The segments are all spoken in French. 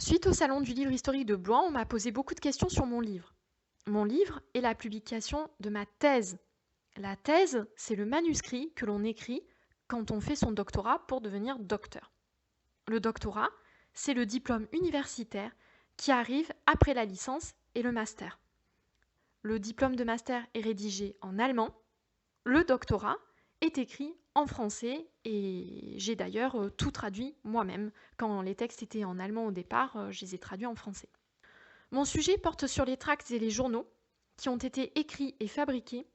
Suite au Salon du livre historique de Blois, on m'a posé beaucoup de questions sur mon livre. Mon livre est la publication de ma thèse. La thèse, c'est le manuscrit que l'on écrit quand on fait son doctorat pour devenir docteur. Le doctorat, c'est le diplôme universitaire qui arrive après la licence et le master. Le diplôme de master est rédigé en allemand. Le doctorat est écrit en français et j'ai d'ailleurs tout traduit moi-même. Quand les textes étaient en allemand au départ, je les ai traduits en français. Mon sujet porte sur les tracts et les journaux qui ont été écrits et fabriqués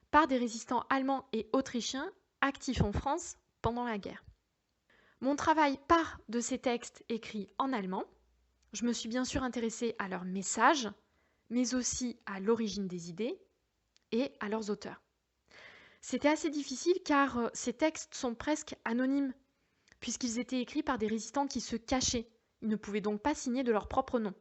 par des résistants allemands et autrichiens actifs en France pendant la guerre. Mon travail part de ces textes écrits en allemand. Je me suis bien sûr intéressée à leurs messages, mais aussi à l'origine des idées et à leurs auteurs. C'était assez difficile car ces textes sont presque anonymes, puisqu'ils étaient écrits par des résistants qui se cachaient. Ils ne pouvaient donc pas signer de leur propre nom.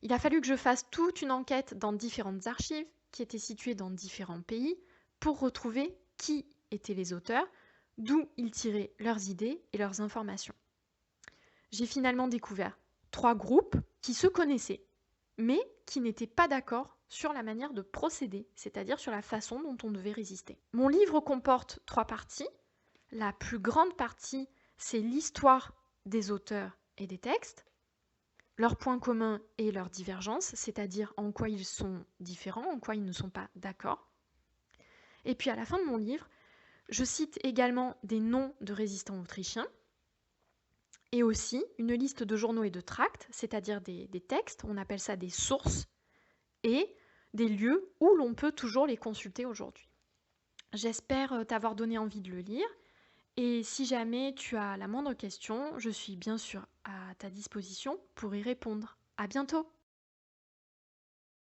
Il a fallu que je fasse toute une enquête dans différentes archives qui étaient situées dans différents pays pour retrouver qui étaient les auteurs, d'où ils tiraient leurs idées et leurs informations. J'ai finalement découvert 3 groupes qui se connaissaient, mais qui n'étaient pas d'accord sur la manière de procéder, c'est-à-dire sur la façon dont on devait résister. Mon livre comporte 3 parties. La plus grande partie, c'est l'histoire des auteurs et des textes, leurs points communs et leurs divergences, c'est-à-dire en quoi ils sont différents, en quoi ils ne sont pas d'accord. Et puis à la fin de mon livre, je cite également des noms de résistants autrichiens et aussi une liste de journaux et de tracts, c'est-à-dire des textes, on appelle ça des sources, et des lieux où l'on peut toujours les consulter aujourd'hui. J'espère t'avoir donné envie de le lire. Et si jamais tu as la moindre question, je suis bien sûr à ta disposition pour y répondre. À bientôt!